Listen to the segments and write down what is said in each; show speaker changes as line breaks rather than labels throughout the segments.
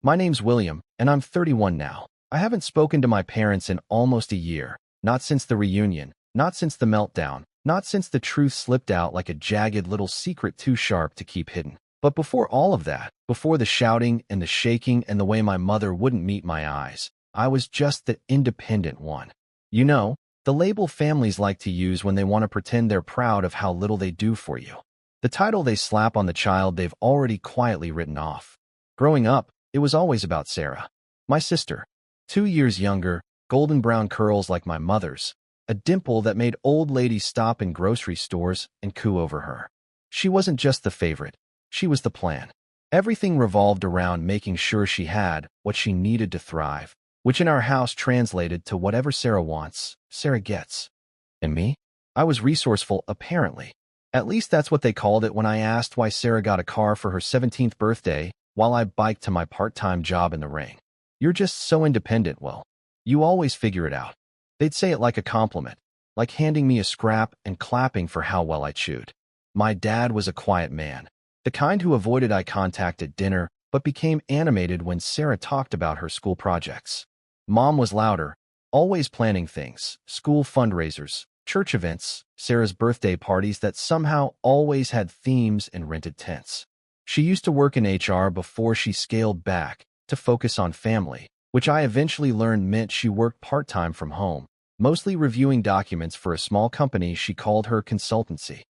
My name's William, and I'm 31 now. I haven't spoken to my parents in almost a year. Not since the reunion, not since the meltdown, not since the truth slipped out like a jagged little secret too sharp to keep hidden. But before all of that, before the shouting and the shaking and the way my mother wouldn't meet my eyes, I was just the independent one. You know, the label families like to use when they want to pretend they're proud of how little they do for you. The title they slap on the child they've already quietly written off. Growing up, it was always about Sarah, my sister. 2 years younger, golden brown curls like my mother's, a dimple that made old ladies stop in grocery stores and coo over her. She wasn't just the favorite, she was the plan. Everything revolved around making sure she had what she needed to thrive, which in our house translated to whatever Sarah wants, Sarah gets. And me? I was resourceful, apparently. At least that's what they called it when I asked why Sarah got a car for her 17th birthday while I biked to my part-time job in the ring. You're just so independent, Will. You always figure it out. They'd say it like a compliment, like handing me a scrap and clapping for how well I chewed. My dad was a quiet man, the kind who avoided eye contact at dinner but became animated when Sarah talked about her school projects. Mom was louder, always planning things, school fundraisers, church events, Sarah's birthday parties that somehow always had themes and rented tents. She used to work in HR before she scaled back to focus on family, which I eventually learned meant she worked part-time from home, mostly reviewing documents for a small company she called her consultancy.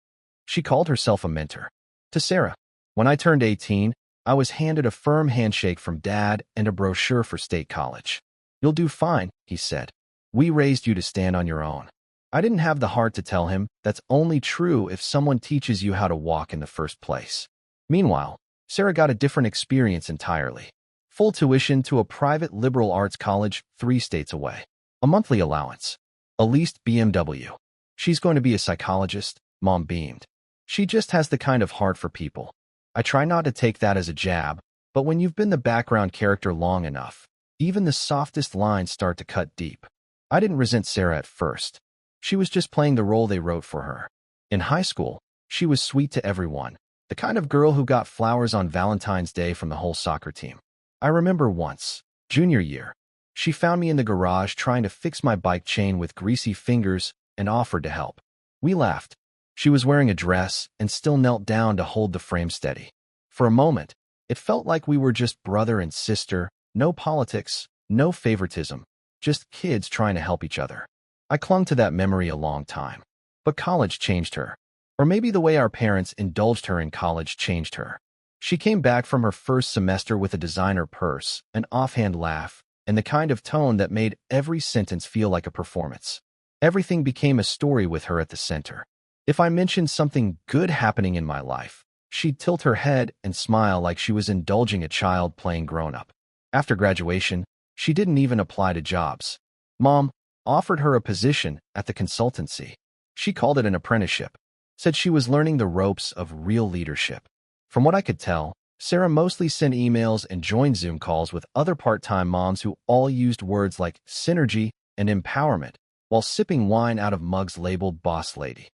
She called herself a mentor. To Sarah, when I turned 18, I was handed a firm handshake from Dad and a brochure for state college. "You'll do fine," he said. "We raised you to stand on your own." I didn't have the heart to tell him that's only true if someone teaches you how to walk in the first place. Meanwhile, Sarah got a different experience entirely. Full tuition to a private liberal arts college 3 states away. A monthly allowance. A leased BMW. She's going to be a psychologist, Mom beamed. She just has the kind of heart for people. I try not to take that as a jab, but when you've been the background character long enough, even the softest lines start to cut deep. I didn't resent Sarah at first. She was just playing the role they wrote for her. In high school, she was sweet to everyone, the kind of girl who got flowers on Valentine's Day from the whole soccer team. I remember once, junior year, she found me in the garage trying to fix my bike chain with greasy fingers and offered to help. We laughed. She was wearing a dress and still knelt down to hold the frame steady. For a moment, it felt like we were just brother and sister, no politics, no favoritism, just kids trying to help each other. I clung to that memory a long time. But college changed her. Or maybe the way our parents indulged her in college changed her. She came back from her first semester with a designer purse, an offhand laugh, and the kind of tone that made every sentence feel like a performance. Everything became a story with her at the center. If I mentioned something good happening in my life, she'd tilt her head and smile like she was indulging a child playing grown-up. After graduation, she didn't even apply to jobs. Mom offered her a position at the consultancy. She called it an apprenticeship, said she was learning the ropes of real leadership. From what I could tell, Sarah mostly sent emails and joined Zoom calls with other part-time moms who all used words like synergy and empowerment while sipping wine out of mugs labeled Boss Lady.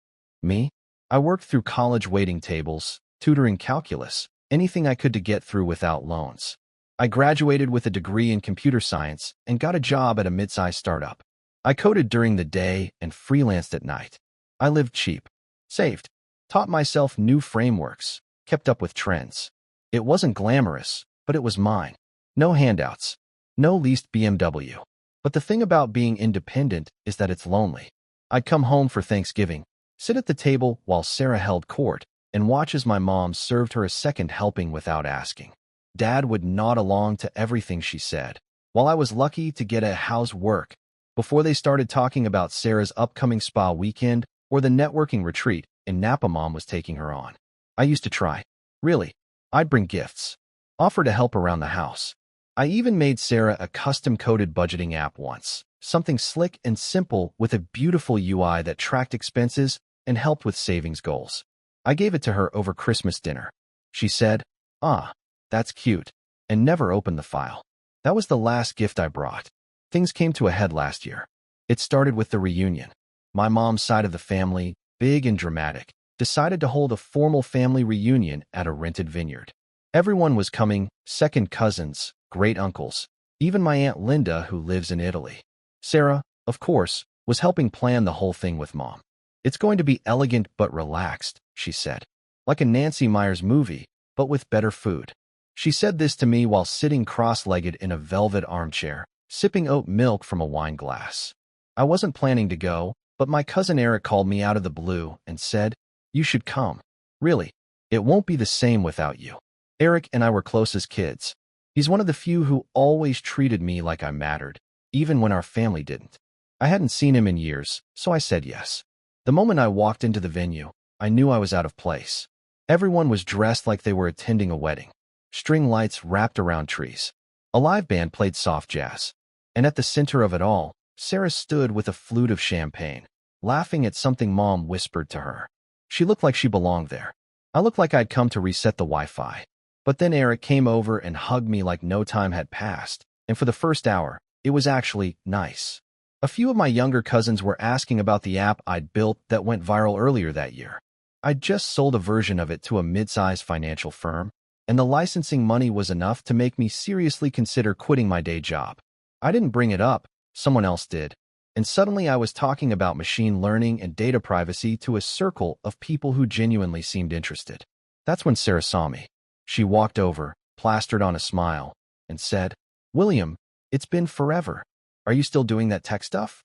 Me? I worked through college waiting tables, tutoring calculus, anything I could to get through without loans. I graduated with a degree in computer science and got a job at a mid-sized startup. I coded during the day and freelanced at night. I lived cheap, saved, taught myself new frameworks, kept up with trends. It wasn't glamorous, but it was mine. No handouts, no leased BMW. But the thing about being independent is that it's lonely. I'd come home for Thanksgiving, sit at the table while Sarah held court, and watch as my mom served her a second helping without asking. Dad would nod along to everything she said, while I was lucky to get a how's work before they started talking about Sarah's upcoming spa weekend or the networking retreat in Napa Mom was taking her on. I used to try. Really. I'd bring gifts. Offer to help around the house. I even made Sarah a custom-coded budgeting app once, something slick and simple with a beautiful UI that tracked expenses and helped with savings goals. I gave it to her over Christmas dinner. She said, "Ah, that's cute," and never opened the file. That was the last gift I brought. Things came to a head last year. It started with the reunion. My mom's side of the family, big and dramatic, decided to hold a formal family reunion at a rented vineyard. Everyone was coming, second cousins, great uncles, even my Aunt Linda who lives in Italy. Sarah, of course, was helping plan the whole thing with Mom. It's going to be elegant but relaxed, she said. Like a Nancy Meyers movie, but with better food. She said this to me while sitting cross-legged in a velvet armchair, sipping oat milk from a wine glass. I wasn't planning to go, but my cousin Eric called me out of the blue and said, "You should come. Really, it won't be the same without you." Eric and I were close as kids. He's one of the few who always treated me like I mattered, even when our family didn't. I hadn't seen him in years, so I said yes. The moment I walked into the venue, I knew I was out of place. Everyone was dressed like they were attending a wedding. String lights wrapped around trees. A live band played soft jazz. And at the center of it all, Sarah stood with a flute of champagne, laughing at something Mom whispered to her. She looked like she belonged there. I looked like I'd come to reset the Wi-Fi. But then Eric came over and hugged me like no time had passed, and for the first hour, it was actually nice. A few of my younger cousins were asking about the app I'd built that went viral earlier that year. I'd just sold a version of it to a mid-sized financial firm, and the licensing money was enough to make me seriously consider quitting my day job. I didn't bring it up, someone else did, and suddenly I was talking about machine learning and data privacy to a circle of people who genuinely seemed interested. That's when Sarah saw me. She walked over, plastered on a smile, and said, "William, it's been forever. Are you still doing that tech stuff?"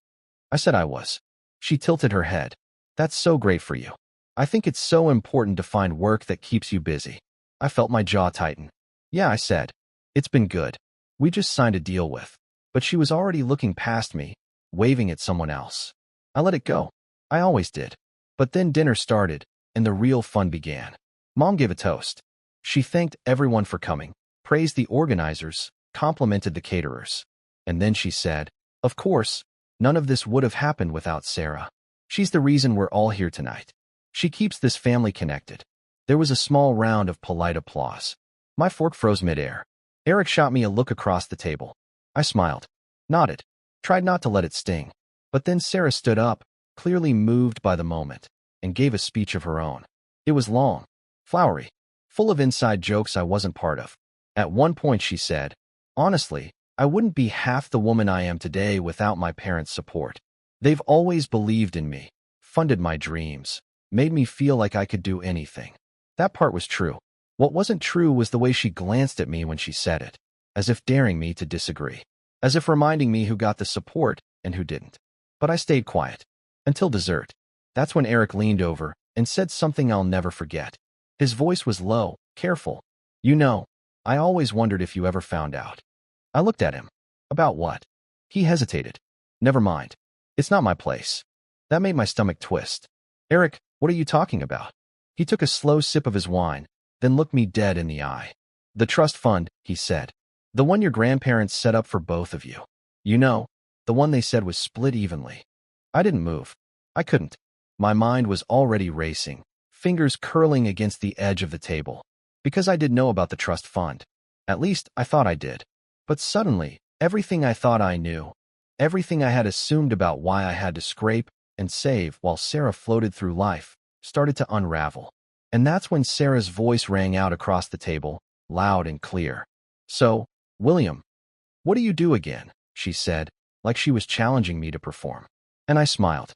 I said I was. She tilted her head. "That's so great for you. I think it's so important to find work that keeps you busy." I felt my jaw tighten. "Yeah," I said. "It's been good. We just signed a deal with." But she was already looking past me, waving at someone else. I let it go. I always did. But then dinner started, and the real fun began. Mom gave a toast. She thanked everyone for coming, praised the organizers, complimented the caterers. And then she said, "Of course, none of this would have happened without Sarah. She's the reason we're all here tonight. She keeps this family connected." There was a small round of polite applause. My fork froze midair. Eric shot me a look across the table. I smiled, nodded, tried not to let it sting. But then Sarah stood up, clearly moved by the moment, and gave a speech of her own. It was long, flowery, full of inside jokes I wasn't part of. At one point she said, "Honestly, I wouldn't be half the woman I am today without my parents' support. They've always believed in me, funded my dreams, made me feel like I could do anything." That part was true. What wasn't true was the way she glanced at me when she said it, as if daring me to disagree, as if reminding me who got the support and who didn't. But I stayed quiet. Until dessert. That's when Eric leaned over and said something I'll never forget. His voice was low, careful. "You know, I always wondered if you ever found out." I looked at him. "About what?" He hesitated. "Never mind. It's not my place." That made my stomach twist. "Eric, what are you talking about?" He took a slow sip of his wine, then looked me dead in the eye. "The trust fund," he said. "The one your grandparents set up for both of you. You know, the one they said was split evenly." I didn't move. I couldn't. My mind was already racing, fingers curling against the edge of the table. Because I did know about the trust fund. At least, I thought I did. But suddenly, everything I thought I knew, everything I had assumed about why I had to scrape and save while Sarah floated through life, started to unravel. And that's when Sarah's voice rang out across the table, loud and clear. "So, William, what do you do again?" she said, like she was challenging me to perform. And I smiled.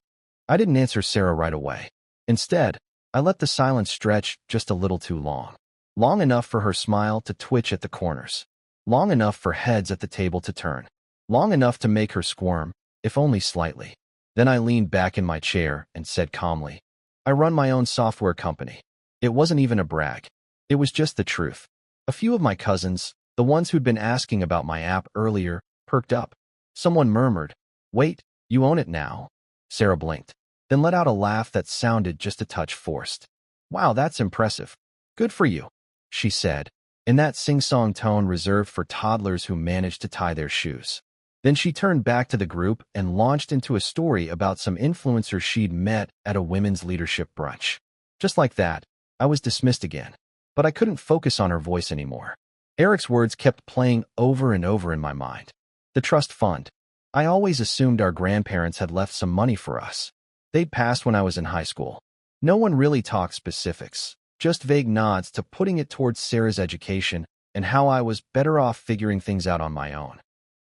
I didn't answer Sarah right away. Instead, I let the silence stretch just a little too long. Long enough for her smile to twitch at the corners. Long enough for heads at the table to turn. Long enough to make her squirm, if only slightly. Then I leaned back in my chair and said calmly, "I run my own software company." It wasn't even a brag. It was just the truth. A few of my cousins, the ones who'd been asking about my app earlier, perked up. Someone murmured, "Wait, you own it now?" Sarah blinked, then let out a laugh that sounded just a touch forced. "Wow, that's impressive. Good for you," she said, in that sing-song tone reserved for toddlers who managed to tie their shoes. Then she turned back to the group and launched into a story about some influencers she'd met at a women's leadership brunch. Just like that, I was dismissed again. But I couldn't focus on her voice anymore. Eric's words kept playing over and over in my mind. The trust fund. I always assumed our grandparents had left some money for us. They'd passed when I was in high school. No one really talked specifics, just vague nods to putting it towards Sarah's education and how I was better off figuring things out on my own.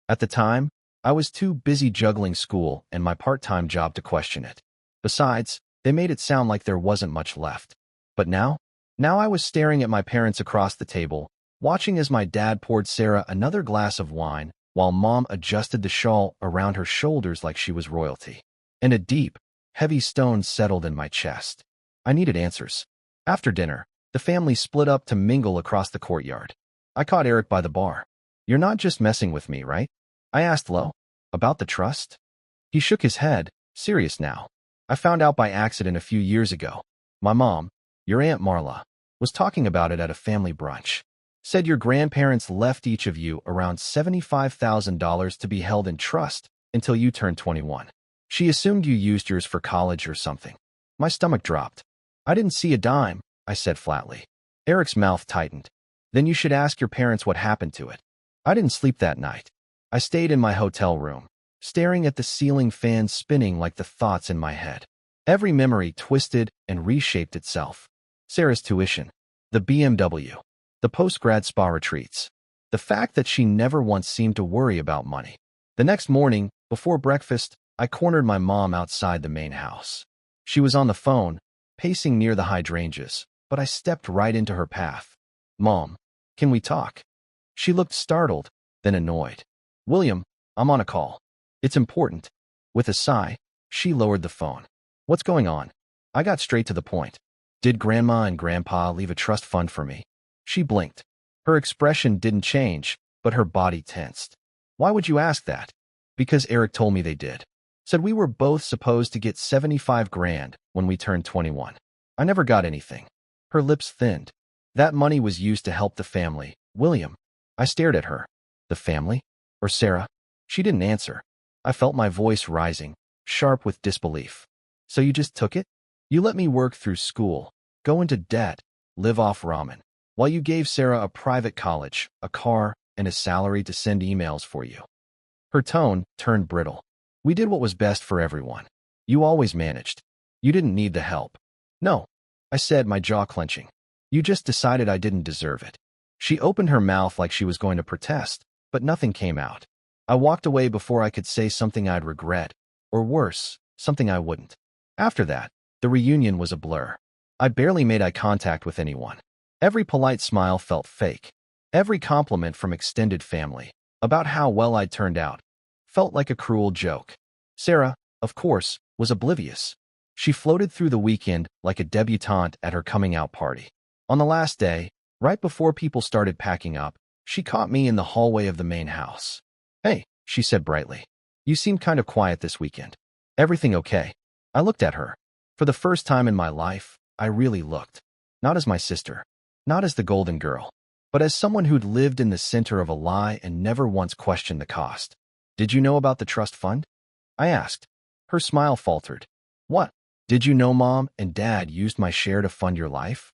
At the time, I was too busy juggling school and my part-time job to question it. Besides, they made it sound like there wasn't much left. But now I was staring at my parents across the table, watching as my dad poured Sarah another glass of wine while Mom adjusted the shawl around her shoulders like she was royalty. And a deep, heavy stone settled in my chest. I needed answers. After dinner, the family split up to mingle across the courtyard. I caught Eric by the bar. "You're not just messing with me, right?" I asked low. "About the trust?" He shook his head, serious now. "I found out by accident a few years ago. My mom, your Aunt Marla, was talking about it at a family brunch. Said your grandparents left each of you around $75,000 to be held in trust until you turned 21. She assumed you used yours for college or something." My stomach dropped. "I didn't see a dime," I said flatly. Eric's mouth tightened. "Then you should ask your parents what happened to it." I didn't sleep that night. I stayed in my hotel room, staring at the ceiling fan spinning like the thoughts in my head. Every memory twisted and reshaped itself. Sarah's tuition, the BMW, the post-grad spa retreats, the fact that she never once seemed to worry about money. The next morning, before breakfast, I cornered my mom outside the main house. She was on the phone, pacing near the hydrangeas, but I stepped right into her path. "Mom, can we talk?" She looked startled, then annoyed. "William, I'm on a call. It's important." With a sigh, she lowered the phone. "What's going on?" I got straight to the point. "Did Grandma and Grandpa leave a trust fund for me?" She blinked. Her expression didn't change, but her body tensed. "Why would you ask that?" "Because Eric told me they did. Said we were both supposed to get 75 grand when we turned 21. I never got anything." Her lips thinned. "That money was used to help the family, William." I stared at her. "The family? Or Sarah?" She didn't answer. I felt my voice rising, sharp with disbelief. "So you just took it? You let me work through school, go into debt, live off ramen, while you gave Sarah a private college, a car, and a salary to send emails for you." Her tone turned brittle. "We did what was best for everyone. You always managed. You didn't need the help." "No," I said, my jaw clenching. "You just decided I didn't deserve it." She opened her mouth like she was going to protest, but nothing came out. I walked away before I could say something I'd regret, or worse, something I wouldn't. After that, the reunion was a blur. I barely made eye contact with anyone. Every polite smile felt fake. Every compliment from extended family about how well I'd turned out felt like a cruel joke. Sarah, of course, was oblivious. She floated through the weekend like a debutante at her coming-out party. On the last day, right before people started packing up, she caught me in the hallway of the main house. "Hey," she said brightly. "You seemed kind of quiet this weekend. Everything okay?" I looked at her. For the first time in my life, I really looked. Not as my sister, not as the golden girl, but as someone who'd lived in the center of a lie and never once questioned the cost. "Did you know about the trust fund?" I asked. Her smile faltered. "What? Did you know Mom and Dad used my share to fund your life?"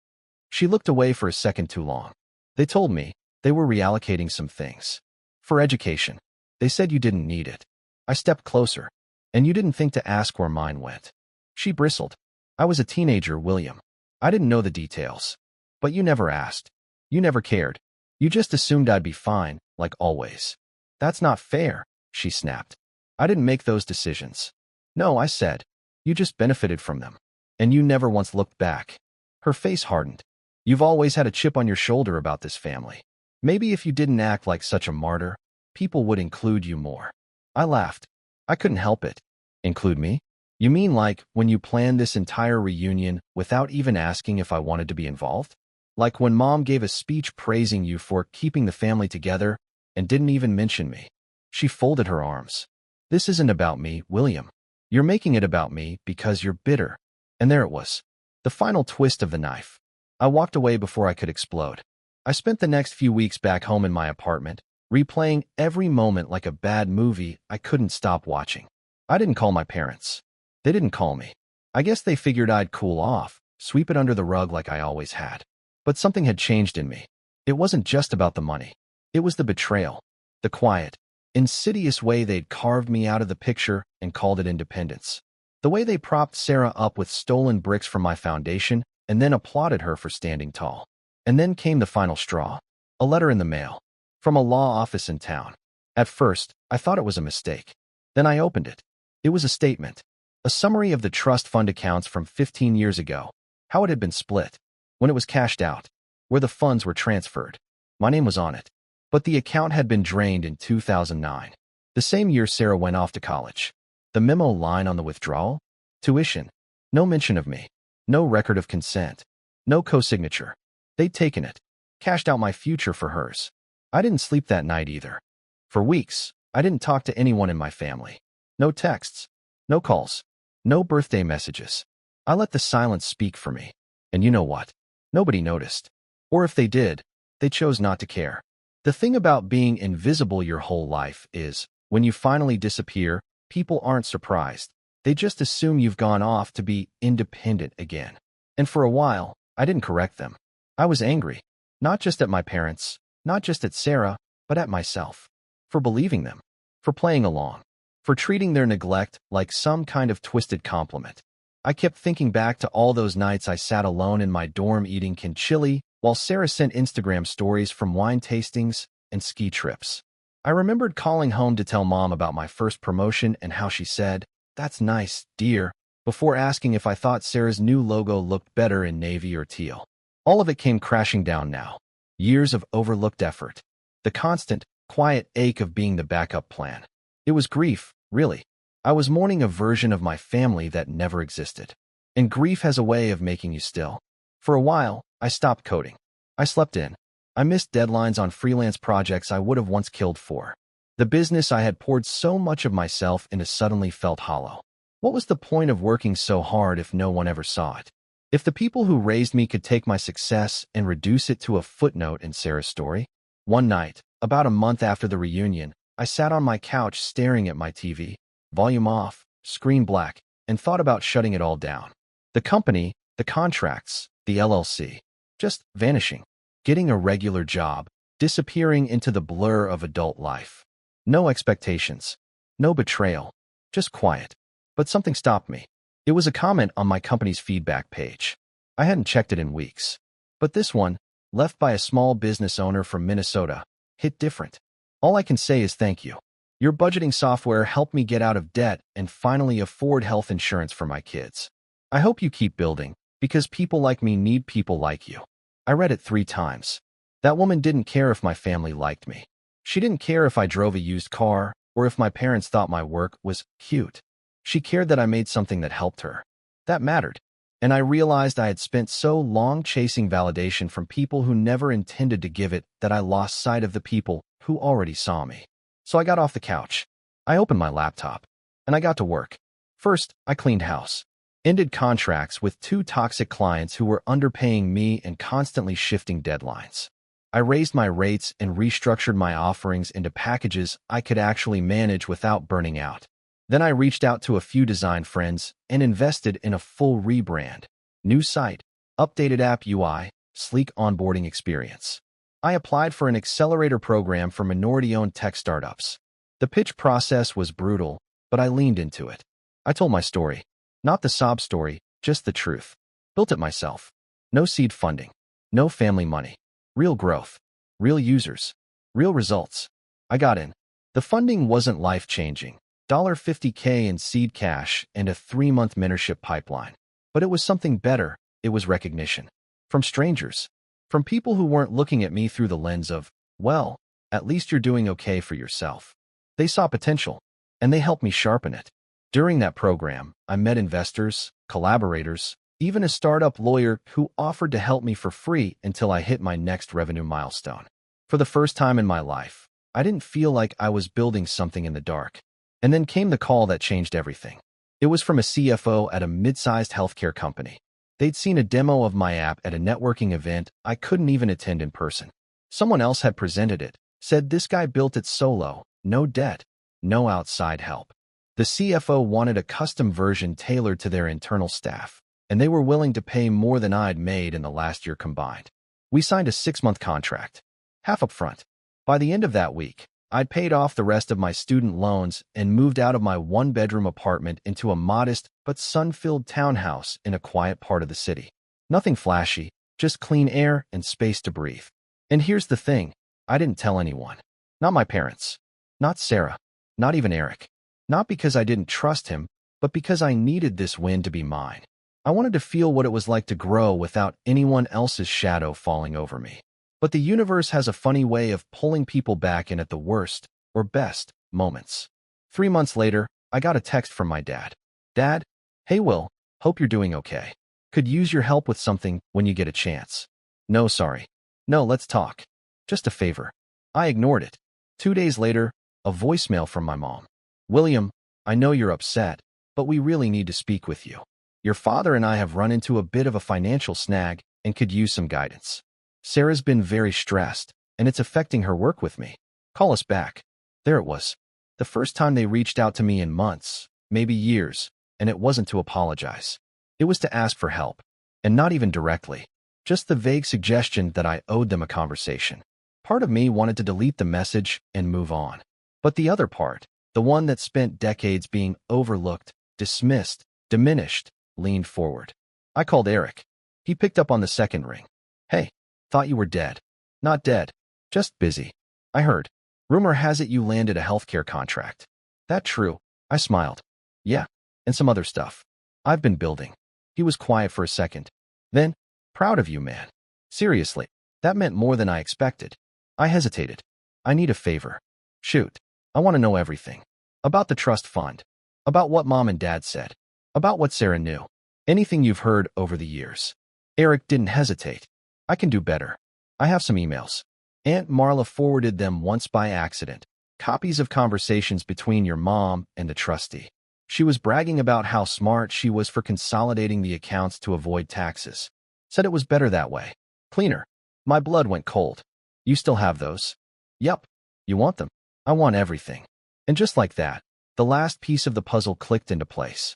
She looked away for a second too long. "They told me they were reallocating some things. For education. They said you didn't need it." I stepped closer. "And you didn't think to ask where mine went?" She bristled. "I was a teenager, William. I didn't know the details. But you never asked. You never cared. You just assumed I'd be fine, like always." "That's not fair," she snapped. "I didn't make those decisions." "No," I said. "You just benefited from them. And you never once looked back." Her face hardened. "You've always had a chip on your shoulder about this family. Maybe if you didn't act like such a martyr, people would include you more." I laughed. I couldn't help it. "Include me? You mean like when you planned this entire reunion without even asking if I wanted to be involved? Like when Mom gave a speech praising you for keeping the family together and didn't even mention me?" She folded her arms. "This isn't about me, William. You're making it about me because you're bitter." And there it was. The final twist of the knife. I walked away before I could explode. I spent the next few weeks back home in my apartment, replaying every moment like a bad movie I couldn't stop watching. I didn't call my parents. They didn't call me. I guess they figured I'd cool off, sweep it under the rug like I always had. But something had changed in me. It wasn't just about the money. It was the betrayal, the quiet, insidious way they'd carved me out of the picture and called it independence. The way they propped Sarah up with stolen bricks from my foundation and then applauded her for standing tall. And then came the final straw. A letter in the mail. From a law office in town. At first, I thought it was a mistake. Then I opened it. It was a statement. A summary of the trust fund accounts from 15 years ago. How it had been split. When it was cashed out. Where the funds were transferred. My name was on it. But the account had been drained in 2009. The same year Sarah went off to college. The memo line on the withdrawal? Tuition. No mention of me. No record of consent. No co-signature. They'd taken it. Cashed out my future for hers. I didn't sleep that night either. For weeks, I didn't talk to anyone in my family. No texts. No calls. No birthday messages. I let the silence speak for me. And you know what? Nobody noticed. Or if they did, they chose not to care. The thing about being invisible your whole life is, when you finally disappear, people aren't surprised. They just assume you've gone off to be independent again. And for a while, I didn't correct them. I was angry. Not just at my parents, not just at Sarah, but at myself. For believing them. For playing along. For treating their neglect like some kind of twisted compliment. I kept thinking back to all those nights I sat alone in my dorm eating chili while Sarah sent Instagram stories from wine tastings and ski trips. I remembered calling home to tell Mom about my first promotion and how she said, "That's nice, dear," before asking if I thought Sarah's new logo looked better in navy or teal. All of it came crashing down now. Years of overlooked effort. The constant, quiet ache of being the backup plan. It was grief, really. I was mourning a version of my family that never existed. And grief has a way of making you still. For a while, I stopped coding. I slept in. I missed deadlines on freelance projects I would have once killed for. The business I had poured so much of myself into suddenly felt hollow. What was the point of working so hard if no one ever saw it? If the people who raised me could take my success and reduce it to a footnote in Sarah's story? One night, about a month after the reunion, I sat on my couch staring at my TV, volume off, screen black, and thought about shutting it all down. The company, the contracts, the LLC, just vanishing, getting a regular job, disappearing into the blur of adult life. No expectations, no betrayal, just quiet. But something stopped me. It was a comment on my company's feedback page. I hadn't checked it in weeks. But this one, left by a small business owner from Minnesota, hit different. All I can say is thank you. Your budgeting software helped me get out of debt and finally afford health insurance for my kids. I hope you keep building, because people like me need people like you. I read it 3 times. That woman didn't care if my family liked me. She didn't care if I drove a used car or if my parents thought my work was cute. She cared that I made something that helped her. That mattered. And I realized I had spent so long chasing validation from people who never intended to give it that I lost sight of the people who already saw me. So I got off the couch. I opened my laptop. And I got to work. First, I cleaned house. Ended contracts with 2 toxic clients who were underpaying me and constantly shifting deadlines. I raised my rates and restructured my offerings into packages I could actually manage without burning out. Then I reached out to a few design friends and invested in a full rebrand. New site, updated app UI, sleek onboarding experience. I applied for an accelerator program for minority-owned tech startups. The pitch process was brutal, but I leaned into it. I told my story. Not the sob story, just the truth. Built it myself. No seed funding. No family money. Real growth. Real users. Real results. I got in. The funding wasn't life-changing. $50K in seed cash and a 3-month mentorship pipeline. But it was something better. It was recognition. From strangers. From people who weren't looking at me through the lens of, well, at least you're doing okay for yourself. They saw potential, and they helped me sharpen it. During that program, I met investors, collaborators, even a startup lawyer who offered to help me for free until I hit my next revenue milestone. For the first time in my life, I didn't feel like I was building something in the dark. And then came the call that changed everything. It was from a CFO at a mid-sized healthcare company. They'd seen a demo of my app at a networking event I couldn't even attend in person. Someone else had presented it, said this guy built it solo, no debt, no outside help. The CFO wanted a custom version tailored to their internal staff, and they were willing to pay more than I'd made in the last year combined. We signed a 6-month contract, half upfront. By the end of that week, I'd paid off the rest of my student loans and moved out of my 1-bedroom apartment into a modest but sun-filled townhouse in a quiet part of the city. Nothing flashy, just clean air and space to breathe. And here's the thing, I didn't tell anyone. Not my parents. Not Sarah. Not even Eric. Not because I didn't trust him, but because I needed this win to be mine. I wanted to feel what it was like to grow without anyone else's shadow falling over me. But the universe has a funny way of pulling people back in at the worst, or best, moments. 3 months later, I got a text from my dad. Dad, hey Will, hope you're doing okay. Could use your help with something when you get a chance. No, sorry. No, let's talk. Just a favor. I ignored it. 2 days later, a voicemail from my mom. William, I know you're upset, but we really need to speak with you. Your father and I have run into a bit of a financial snag and could use some guidance. Sarah's been very stressed, and it's affecting her work with me. Call us back. There it was. The first time they reached out to me in months, maybe years, and it wasn't to apologize. It was to ask for help, and not even directly. Just the vague suggestion that I owed them a conversation. Part of me wanted to delete the message and move on. But the other part, the one that spent decades being overlooked, dismissed, diminished, leaned forward. I called Eric. He picked up on the second ring. Hey, thought you were dead. Not dead. Just busy. I heard. Rumor has it you landed a healthcare contract. That true? I smiled. Yeah, and some other stuff. I've been building. He was quiet for a second. Then, proud of you, man. Seriously, that meant more than I expected. I hesitated. I need a favor. Shoot. I want to know everything. About the trust fund. About what Mom and Dad said. About what Sarah knew. Anything you've heard over the years. Eric didn't hesitate. I can do better. I have some emails. Aunt Marla forwarded them once by accident. Copies of conversations between your mom and the trustee. She was bragging about how smart she was for consolidating the accounts to avoid taxes. Said it was better that way. Cleaner. My blood went cold. You still have those? Yup. You want them? I want everything. And just like that, the last piece of the puzzle clicked into place.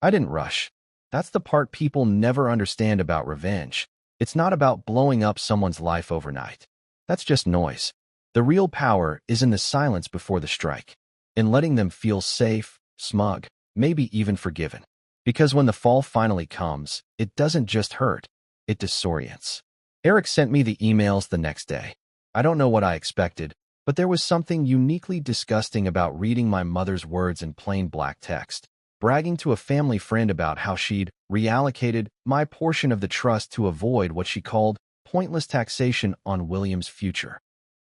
I didn't rush. That's the part people never understand about revenge. It's not about blowing up someone's life overnight. That's just noise. The real power is in the silence before the strike, in letting them feel safe, smug, maybe even forgiven. Because when the fall finally comes, it doesn't just hurt, it disorients. Eric sent me the emails the next day. I don't know what I expected, but there was something uniquely disgusting about reading my mother's words in plain black text, bragging to a family friend about how she'd reallocated my portion of the trust to avoid what she called pointless taxation on William's future.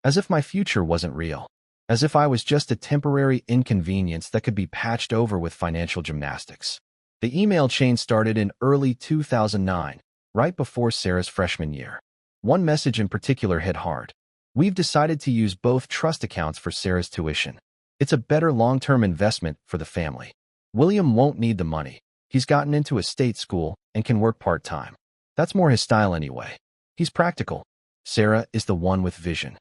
As if my future wasn't real. As if I was just a temporary inconvenience that could be patched over with financial gymnastics. The email chain started in early 2009, right before Sarah's freshman year. One message in particular hit hard. We've decided to use both trust accounts for Sarah's tuition. It's a better long-term investment for the family. William won't need the money. He's gotten into a state school and can work part-time. That's more his style anyway. He's practical. Sarah is the one with vision.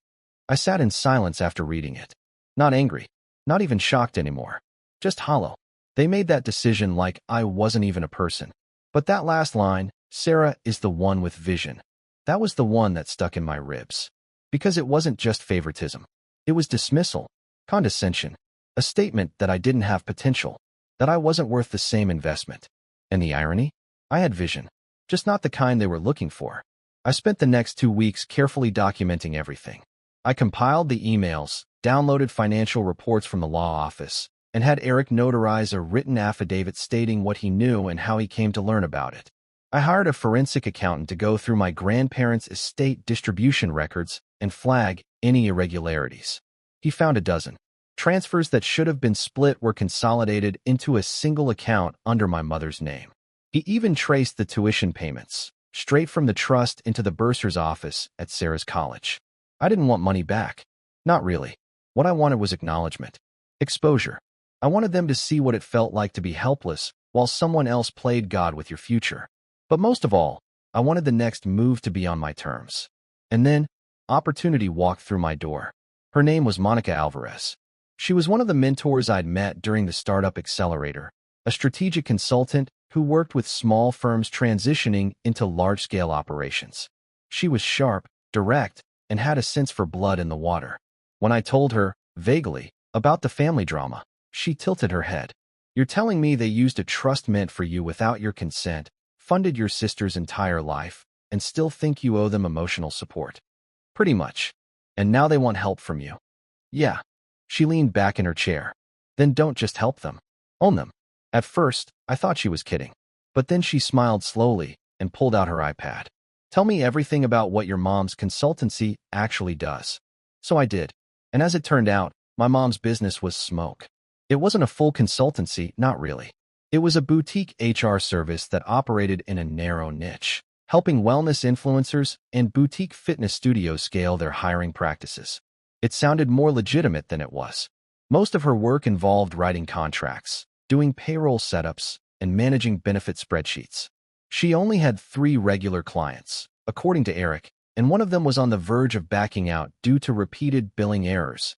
I sat in silence after reading it. Not angry. Not even shocked anymore. Just hollow. They made that decision like I wasn't even a person. But that last line, Sarah is the one with vision. That was the one that stuck in my ribs. Because it wasn't just favoritism. It was dismissal, condescension, a statement that I didn't have potential, that I wasn't worth the same investment. And the irony? I had vision, just not the kind they were looking for. I spent the next 2 weeks carefully documenting everything. I compiled the emails, downloaded financial reports from the law office, and had Eric notarize a written affidavit stating what he knew and how he came to learn about it. I hired a forensic accountant to go through my grandparents' estate distribution records and flag any irregularities. He found a dozen. Transfers that should have been split were consolidated into a single account under my mother's name. He even traced the tuition payments, straight from the trust into the bursar's office at Sarah's college. I didn't want money back. Not really. What I wanted was acknowledgement. Exposure. I wanted them to see what it felt like to be helpless while someone else played God with your future. But most of all, I wanted the next move to be on my terms. And then, opportunity walked through my door. Her name was Monica Alvarez. She was one of the mentors I'd met during the Startup Accelerator, a strategic consultant who worked with small firms transitioning into large-scale operations. She was sharp, direct, and had a sense for blood in the water. When I told her, vaguely, about the family drama, she tilted her head. You're telling me they used a trust meant for you without your consent, funded your sister's entire life, and still think you owe them emotional support? Pretty much. And now they want help from you. Yeah. She leaned back in her chair. Then don't just help them. Own them. At first, I thought she was kidding. But then she smiled slowly and pulled out her iPad. Tell me everything about what your mom's consultancy actually does. So I did. And as it turned out, my mom's business was smoke. It wasn't a full consultancy, not really. It was a boutique HR service that operated in a narrow niche, helping wellness influencers and boutique fitness studios scale their hiring practices. It sounded more legitimate than it was. Most of her work involved writing contracts, doing payroll setups, and managing benefit spreadsheets. She only had 3 regular clients, according to Eric, and one of them was on the verge of backing out due to repeated billing errors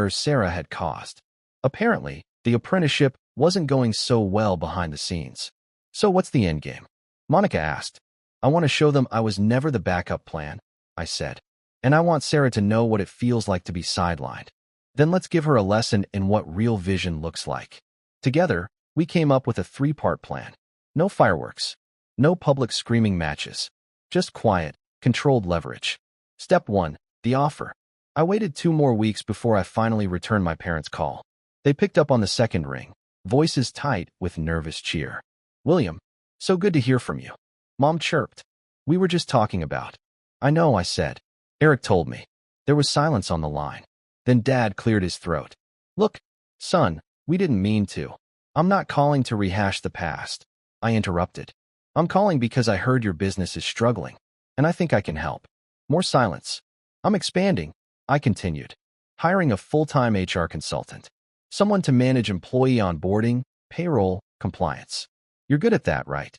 Sarah had caused. Apparently, the apprenticeship wasn't going so well behind the scenes. So what's the endgame? Monica asked. I want to show them I was never the backup plan, I said. And I want Sarah to know what it feels like to be sidelined. Then let's give her a lesson in what real vision looks like. Together, we came up with a 3-part plan. No fireworks. No public screaming matches. Just quiet, controlled leverage. Step 1. The offer. I waited 2 more weeks before I finally returned my parents' call. They picked up on the second ring, voices tight with nervous cheer. William, so good to hear from you. Mom chirped. We were just talking about. I know, I said. Eric told me. There was silence on the line. Then Dad cleared his throat. Look, son, we didn't mean to. I'm not calling to rehash the past. I interrupted. I'm calling because I heard your business is struggling, and I think I can help. More silence. I'm expanding, I continued. Hiring a full-time HR consultant. Someone to manage employee onboarding, payroll, compliance. You're good at that, right?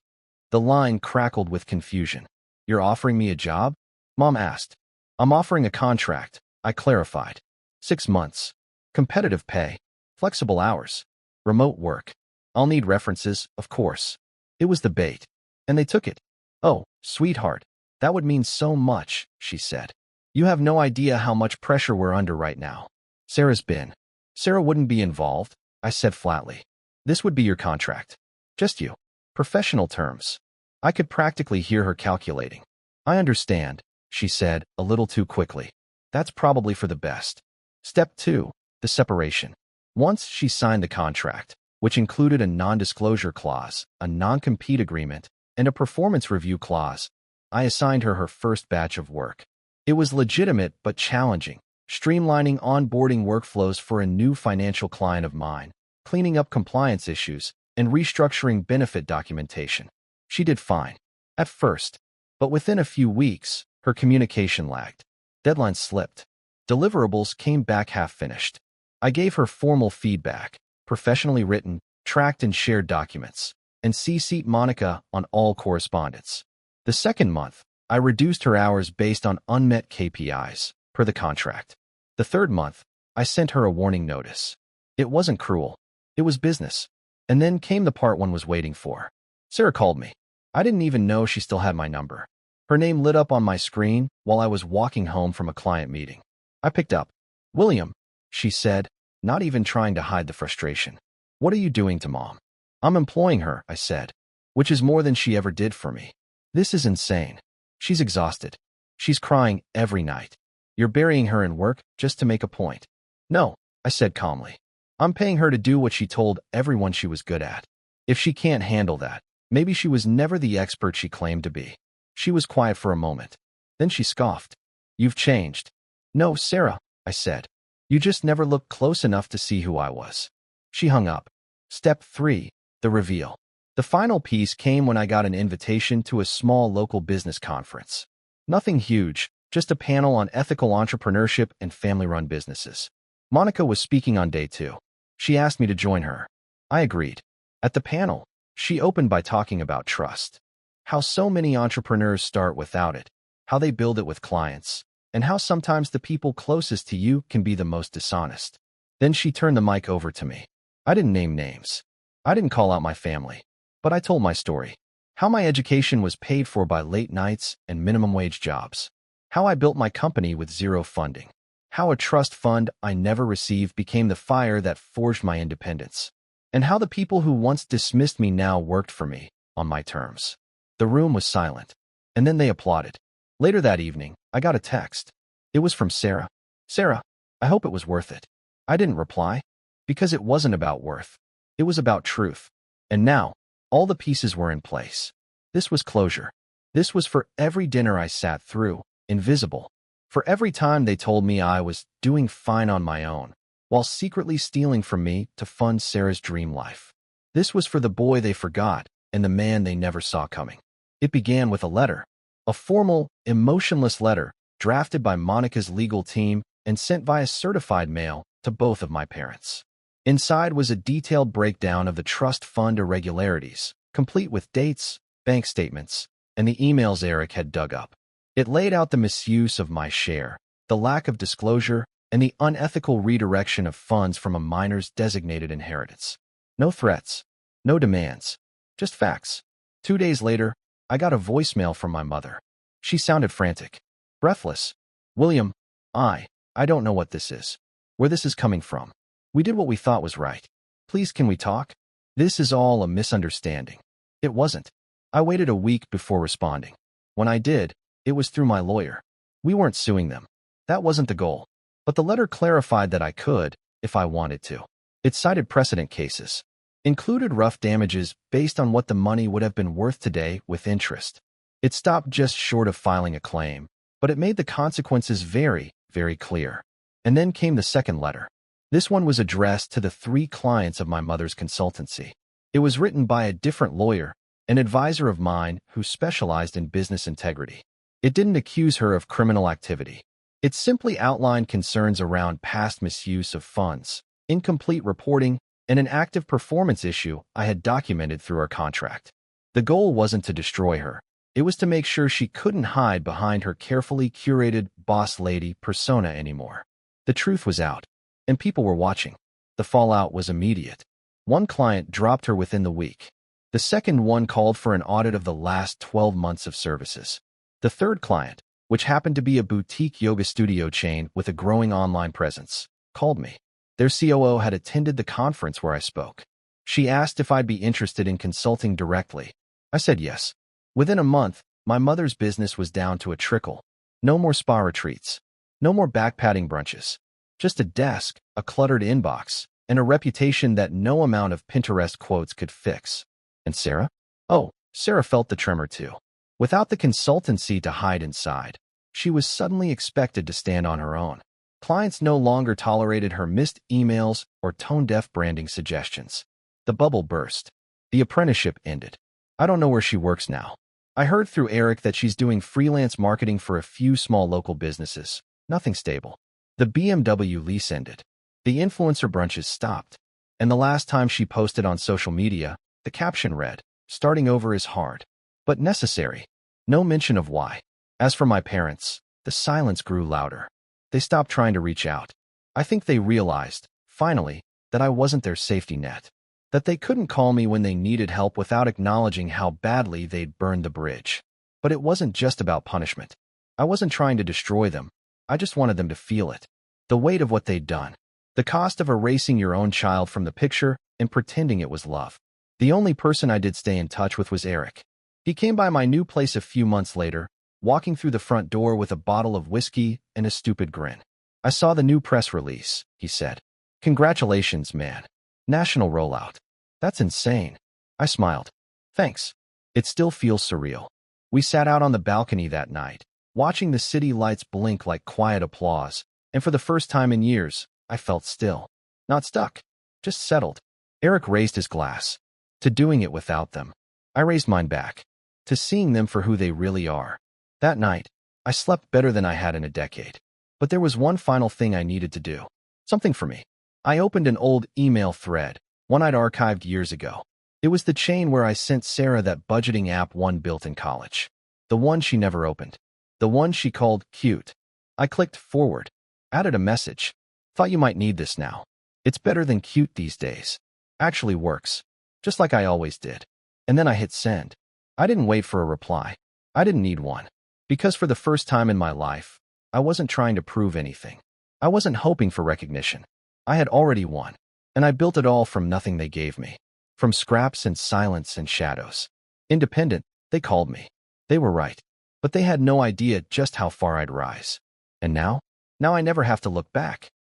The line crackled with confusion. You're offering me a job? Mom asked. I'm offering a contract, I clarified. 6 months. Competitive pay. Flexible hours. Remote work. I'll need references, of course. It was the bait. And they took it. Oh, sweetheart, that would mean so much, she said. You have no idea how much pressure we're under right now. Sarah's been. Sarah wouldn't be involved, I said flatly. This would be your contract. Just you. Professional terms. I could practically hear her calculating. I understand, she said, a little too quickly. That's probably for the best. Step 2. The separation. Once she signed the contract, which included a non-disclosure clause, a non-compete agreement, and a performance review clause, I assigned her her first batch of work. It was legitimate but challenging, streamlining onboarding workflows for a new financial client of mine, cleaning up compliance issues, and restructuring benefit documentation. She did fine. At first. But within a few weeks, her communication lagged. Deadlines slipped. Deliverables came back half-finished. I gave her formal feedback, professionally written, tracked and shared documents, and CC'd Monica on all correspondence. The second month, I reduced her hours based on unmet KPIs, per the contract. The third month, I sent her a warning notice. It wasn't cruel. It was business. And then came the part one was waiting for. Sarah called me. I didn't even know she still had my number. Her name lit up on my screen while I was walking home from a client meeting. I picked up. William, she said, not even trying to hide the frustration. What are you doing to Mom? I'm employing her, I said, which is more than she ever did for me. This is insane. She's exhausted. She's crying every night. You're burying her in work just to make a point. No, I said calmly. I'm paying her to do what she told everyone she was good at. If she can't handle that, maybe she was never the expert she claimed to be. She was quiet for a moment. Then she scoffed. You've changed. No, Sarah, I said. You just never looked close enough to see who I was. She hung up. Step 3. The reveal. The final piece came when I got an invitation to a small local business conference. Nothing huge, just a panel on ethical entrepreneurship and family-run businesses. Monica was speaking on day 2. She asked me to join her. I agreed. At the panel, she opened by talking about trust. How so many entrepreneurs start without it, how they build it with clients, and how sometimes the people closest to you can be the most dishonest. Then she turned the mic over to me. I didn't name names. I didn't call out my family, but I told my story. How my education was paid for by late nights and minimum wage jobs. How I built my company with zero funding. How a trust fund I never received became the fire that forged my independence. And how the people who once dismissed me now worked for me, on my terms. The room was silent, and then they applauded. Later that evening, I got a text. It was from Sarah. Sarah, I hope it was worth it. I didn't reply, because it wasn't about worth. It was about truth. And now, all the pieces were in place. This was closure. This was for every dinner I sat through, invisible. For every time they told me I was doing fine on my own, while secretly stealing from me to fund Sarah's dream life. This was for the boy they forgot and the man they never saw coming. It began with a letter. A formal, emotionless letter drafted by Monica's legal team and sent via certified mail to both of my parents. Inside was a detailed breakdown of the trust fund irregularities, complete with dates, bank statements, and the emails Eric had dug up. It laid out the misuse of my share, the lack of disclosure, and the unethical redirection of funds from a minor's designated inheritance. No threats, no demands, just facts. 2 days later, I got a voicemail from my mother. She sounded frantic, breathless. William, I don't know what this is, where this is coming from. We did what we thought was right. Please, can we talk? This is all a misunderstanding. It wasn't. I waited a week before responding. When I did, it was through my lawyer. We weren't suing them. That wasn't the goal. But the letter clarified that I could, if I wanted to. It cited precedent cases, included rough damages based on what the money would have been worth today with interest. It stopped just short of filing a claim, but it made the consequences very, very clear. And then came the second letter. This one was addressed to the 3 clients of my mother's consultancy. It was written by a different lawyer, an advisor of mine who specialized in business integrity. It didn't accuse her of criminal activity. It simply outlined concerns around past misuse of funds, incomplete reporting, and an active performance issue I had documented through our contract. The goal wasn't to destroy her. It was to make sure she couldn't hide behind her carefully curated boss lady persona anymore. The truth was out, and people were watching. The fallout was immediate. One client dropped her within the week. The second one called for an audit of the last 12 months of services. The third client, which happened to be a boutique yoga studio chain with a growing online presence, called me. Their COO had attended the conference where I spoke. She asked if I'd be interested in consulting directly. I said yes. Within a month, my mother's business was down to a trickle. No more spa retreats. No more backpatting brunches. Just a desk, a cluttered inbox, and a reputation that no amount of Pinterest quotes could fix. And Sarah? Oh, Sarah felt the tremor too. Without the consultancy to hide inside, she was suddenly expected to stand on her own. Clients no longer tolerated her missed emails or tone-deaf branding suggestions. The bubble burst. The apprenticeship ended. I don't know where she works now. I heard through Eric that she's doing freelance marketing for a few small local businesses. Nothing stable. The BMW lease ended. The influencer brunches stopped. And the last time she posted on social media, the caption read, "Starting over is hard, but necessary." No mention of why. As for my parents, the silence grew louder. They stopped trying to reach out. I think they realized, finally, that I wasn't their safety net. That they couldn't call me when they needed help without acknowledging how badly they'd burned the bridge. But it wasn't just about punishment. I wasn't trying to destroy them. I just wanted them to feel it. The weight of what they'd done. The cost of erasing your own child from the picture and pretending it was love. The only person I did stay in touch with was Eric. He came by my new place a few months later, walking through the front door with a bottle of whiskey and a stupid grin. "I saw the new press release," he said. "Congratulations, man. National rollout. That's insane." I smiled. "Thanks. It still feels surreal." We sat out on the balcony that night, watching the city lights blink like quiet applause, and for the first time in years, I felt still. Not stuck, just settled. Eric raised his glass. To doing it without them. I raised mine back. To seeing them for who they really are. That night, I slept better than I had in a decade. But there was one final thing I needed to do. Something for me. I opened an old email thread, one I'd archived years ago. It was the chain where I sent Sarah that budgeting app one built in college. The one she never opened. The one she called cute. I clicked forward. Added a message. "Thought you might need this now. It's better than cute these days. Actually works. Just like I always did." And then I hit send. I didn't wait for a reply. I didn't need one. Because for the first time in my life, I wasn't trying to prove anything. I wasn't hoping for recognition. I had already won. And I built it all from nothing they gave me. From scraps and silence and shadows. Independent, they called me. They were right. But they had no idea just how far I'd rise. And now, Now I never have to look back.